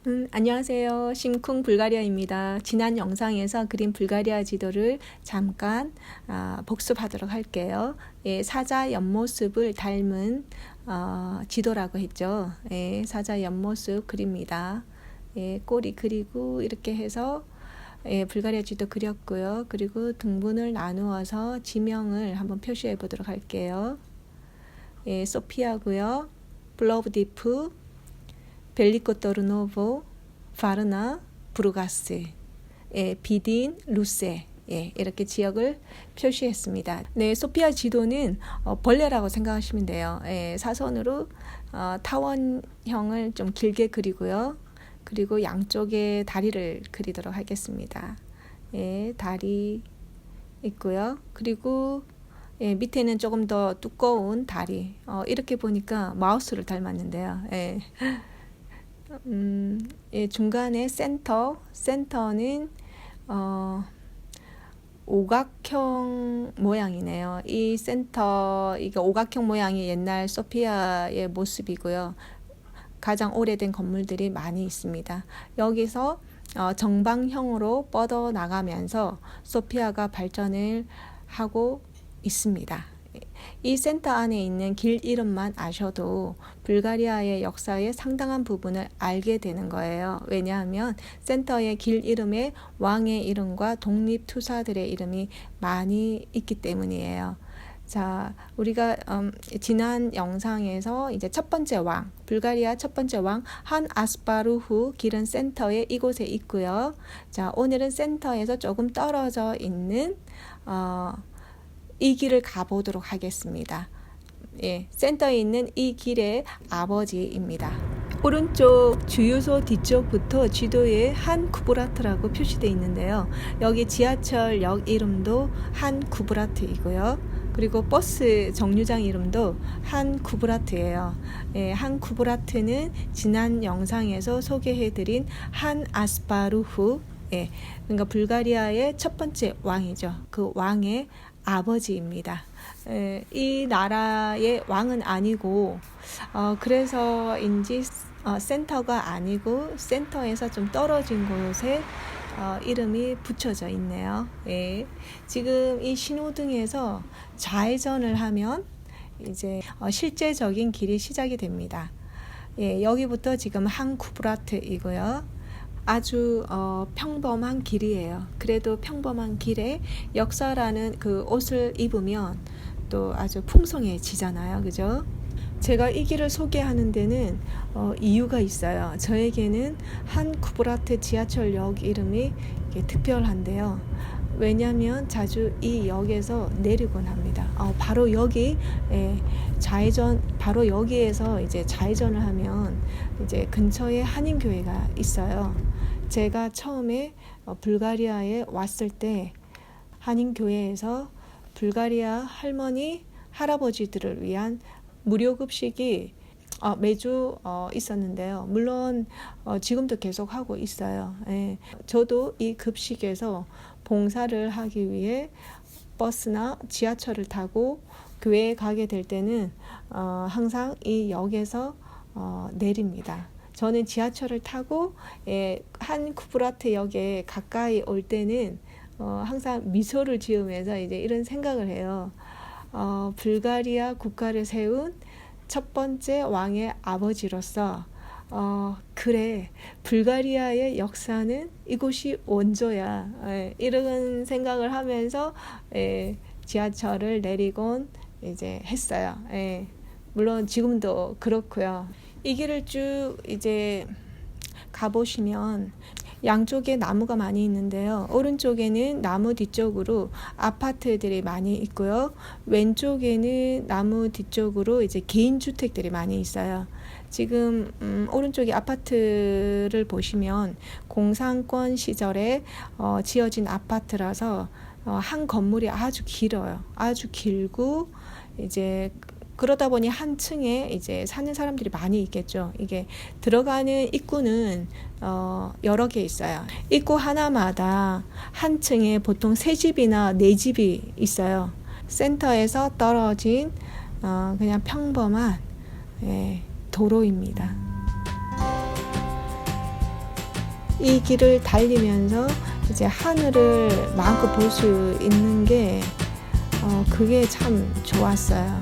안녕하세요. 심쿵 불가리아입니다. 지난 영상에서 그린 불가리아 지도를 잠깐 복습하도록 할게요. 예, 사자 옆모습을 닮은 지도라고 했죠. 예, 사자 옆모습 그립니다. 예, 꼬리 그리고 이렇게 해서 예, 불가리아 지도 그렸고요. 그리고 등분을 나누어서 지명을 한번 표시해 보도록 할게요. 예, 소피아고요. 플로브디프, 벨리코토르노보, 파르나, 부르가스, 예, 비딘, 루세, 예, 이렇게 지역을 표시했습니다. 네, 소피아 지도는 벌레라고 생각하시면 돼요. 예, 사선으로 타원형을 좀 길게 그리고요. 그리고 양쪽에 다리를 그리도록 하겠습니다. 예, 다리 있고요. 그리고 예, 밑에는 조금 더 두꺼운 다리. 이렇게 보니까 마우스를 닮았는데요. 예. 예, 중간에 센터는 오각형 모양이네요. 이 센터, 이게 오각형 모양이 옛날 소피아의 모습이고요. 가장 오래된 건물들이 많이 있습니다. 여기서 정방형으로 뻗어 나가면서 소피아가 발전을 하고 있습니다. 이 센터 안에 있는 길 이름만 아셔도 불가리아의 역사의 상당한 부분을 알게 되는 거예요. 왜냐하면 센터의 길 이름에 왕의 이름과 독립투사들의 이름이 많이 있기 때문이에요. 자, 우리가 지난 영상에서 이제 첫 번째 왕, 불가리아 첫 번째 왕 한 아스파루후 길은 센터에 이곳에 있고요. 자, 오늘은 센터에서 조금 떨어져 있는 이 길을 가보도록 하겠습니다. 예, 센터에 있는 이 길의 아버지입니다. 오른쪽 주유소 뒤쪽부터 지도에 한 쿠브라트라고 표시되어 있는데요. 여기 지하철역 이름도 한 쿠브라트이고요. 그리고 버스 정류장 이름도 한 쿠브라트예요. 예, 한 쿠브라트는 지난 영상에서 소개해드린 한 아스파루후, 예, 그러니까 불가리아의 첫 번째 왕이죠. 그 왕의 아버지입니다. 이 나라의 왕은 아니고 그래서인지 센터가 아니고 센터에서 좀 떨어진 곳에 이름이 붙여져 있네요. 예. 지금 이 신호등에서 좌회전을 하면 이제 실제적인 길이 시작이 됩니다. 예, 여기부터 지금 한 쿠브라트이고요. 아주 평범한 길이에요. 그래도 평범한 길에 역사라는 그 옷을 입으면 또 아주 풍성해지잖아요. 그죠? 제가 이 길을 소개하는 데는 이유가 있어요. 저에게는 한 쿠브라트 지하철역 이름이 특별한데요. 왜냐하면 자주 이 역에서 내리곤 합니다. 바로 여기 바로 여기에서 이제 좌회전을 하면 이제 근처에 한인교회가 있어요. 제가 처음에 불가리아에 왔을 때 한인교회에서 불가리아 할머니, 할아버지들을 위한 무료 급식이 매주 있었는데요. 물론 지금도 계속 하고 있어요. 예. 저도 이 급식에서 봉사를 하기 위해 버스나 지하철을 타고 교회에 가게 될 때는 항상 이 역에서 내립니다. 저는 지하철을 타고 한 쿠브라트 역에 가까이 올 때는 항상 미소를 지으면서 이제 이런 생각을 해요. 불가리아 국가를 세운 첫 번째 왕의 아버지로서 그래, 불가리아의 역사는 이곳이 원조야. 이런 생각을 하면서 지하철을 내리곤 이제 했어요. 물론 지금도 그렇고요. 이 길을 쭉 이제 가보시면 양쪽에 나무가 많이 있는데요. 오른쪽에는 나무 뒤쪽으로 아파트들이 많이 있고요. 왼쪽에는 나무 뒤쪽으로 이제 개인 주택들이 많이 있어요. 지금 오른쪽에 아파트를 보시면 공산권 시절에 지어진 아파트라서 한 건물이 아주 길어요. 아주 길고 이제 그러다 보니 한 층에 이제 사는 사람들이 많이 있겠죠. 이게 들어가는 입구는 여러 개 있어요. 입구 하나마다 한 층에 보통 3집이나 4집이 있어요. 센터에서 떨어진 그냥 평범한 도로입니다. 이 길을 달리면서 이제 하늘을 마음껏 볼 수 있는 게 그게 참 좋았어요.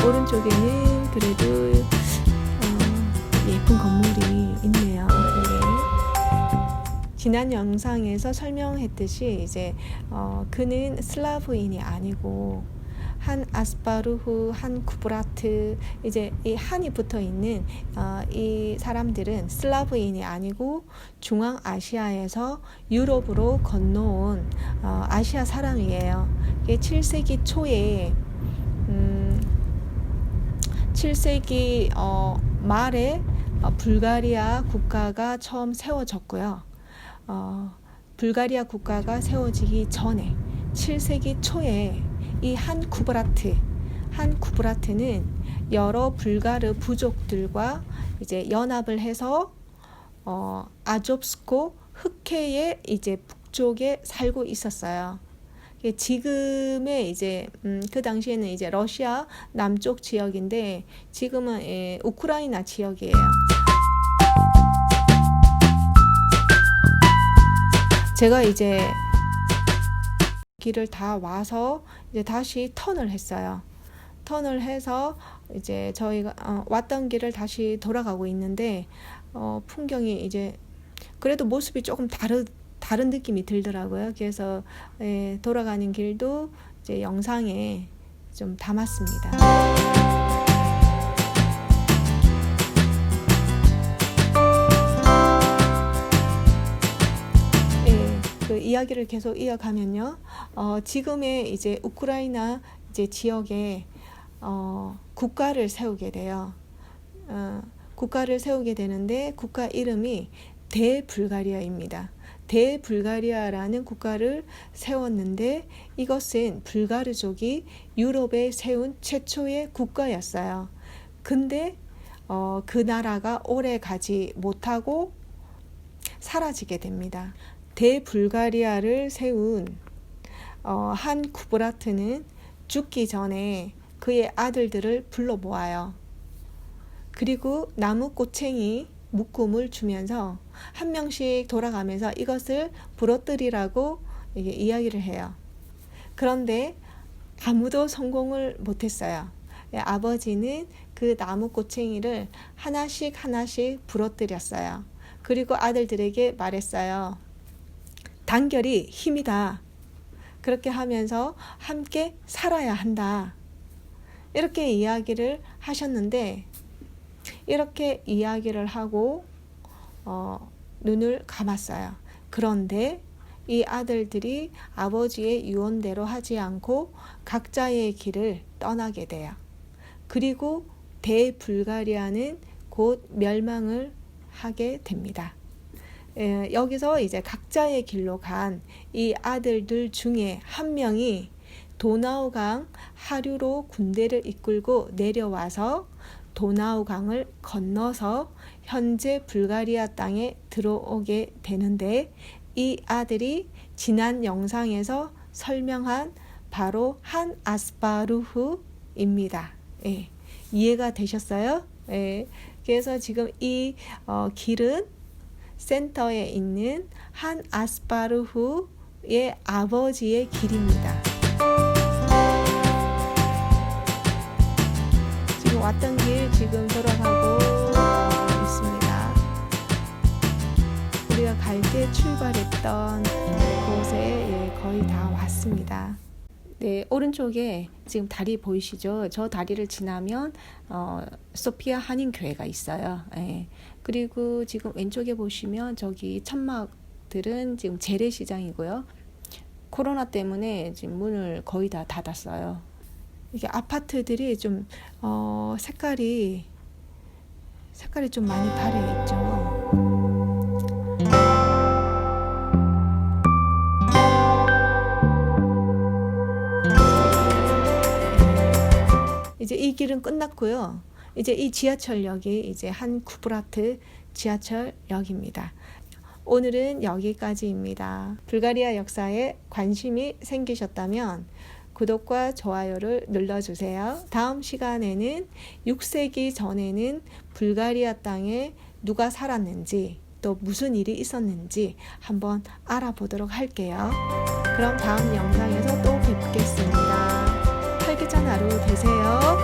오른쪽에는 그래도 예쁜 건물이 있네요. 지난 영상에서 설명했듯이 이제 그는 슬라브인이 아니고 한 아스파루후, 한 쿠브라트, 이제 이 한이 붙어 있는 이 사람들은 슬라브인이 아니고 중앙아시아에서 유럽으로 건너온 아시아 사람이에요. 이게 7세기 초에 7세기 말에 불가리아 국가가 처음 세워졌고요. 불가리아 국가가 세워지기 전에 7세기 초에 이 한 쿠브라트는 여러 불가르 부족들과 이제 연합을 해서 아조프스코 흑해의 이제 북쪽에 살고 있었어요. 지금의 이제 그 당시에는 이제 러시아 남쪽 지역인데 지금은 우크라이나 지역이에요. 제가 이제 길을 다 와서 이제 다시 턴을 했어요. 턴을 해서 이제 저희가 왔던 길을 다시 돌아가고 있는데 풍경이 이제 그래도 모습이 조금 다른 느낌이 들더라고요. 그래서 돌아가는 길도 이제 영상에 좀 담았습니다. 그 이야기를 계속 이어가면요. 지금의 이제 우크라이나 이제 지역에 국가를 세우게 돼요. 국가를 세우게 되는데 국가 이름이 대불가리아입니다. 대불가리아라는 국가를 세웠는데 이것은 불가르족이 유럽에 세운 최초의 국가였어요. 근데 그 나라가 오래 가지 못하고 사라지게 됩니다. 대불가리아를 세운 한 쿠브라트는 죽기 전에 그의 아들들을 불러 모아요. 그리고 나무 꼬챙이 묶음을 주면서 한 명씩 돌아가면서 이것을 부러뜨리라고 이야기를 해요. 그런데 아무도 성공을 못했어요. 아버지는 그 나무 꼬챙이를 하나씩 부러뜨렸어요. 그리고 아들들에게 말했어요. 단결이 힘이다. 그렇게 하면서 함께 살아야 한다. 이렇게 이야기를 하셨는데 이렇게 이야기를 하고 눈을 감았어요. 그런데 이 아들들이 아버지의 유언대로 하지 않고 각자의 길을 떠나게 돼요. 그리고 대불가리아는 곧 멸망을 하게 됩니다. 여기서 이제 각자의 길로 간 이 아들들 중에 한 명이 도나우강 하류로 군대를 이끌고 내려와서 도나우강을 건너서 현재 불가리아 땅에 들어오게 되는데 이 아들이 지난 영상에서 설명한 바로 한 아스파루흐입니다. 이해가 되셨어요? 그래서 지금 이 길은 센터에 있는 한 아스파루흐의 아버지의 길입니다. 지금 왔던 길 지금 돌아가고 있습니다. 우리가 갈 때 출발했던 곳에 거의 다 왔습니다. 네, 오른쪽에 지금 다리 보이시죠? 저 다리를 지나면 소피아 한인교회가 있어요. 그리고 지금 왼쪽에 보시면 저기 천막들은 지금 재래시장이고요. 코로나 때문에 지금 문을 거의 다 닫았어요. 이게 아파트들이 좀 색깔이 좀 많이 발해 있죠. 이제 이 길은 끝났고요. 이제 이 지하철역이 이제 한 쿠브라트 지하철역입니다. 오늘은 여기까지입니다. 불가리아 역사에 관심이 생기셨다면 구독과 좋아요를 눌러주세요. 다음 시간에는 6세기 전에는 불가리아 땅에 누가 살았는지 또 무슨 일이 있었는지 한번 알아보도록 할게요. 그럼 다음 영상에서 또 뵙겠습니다. 활기찬 하루 되세요.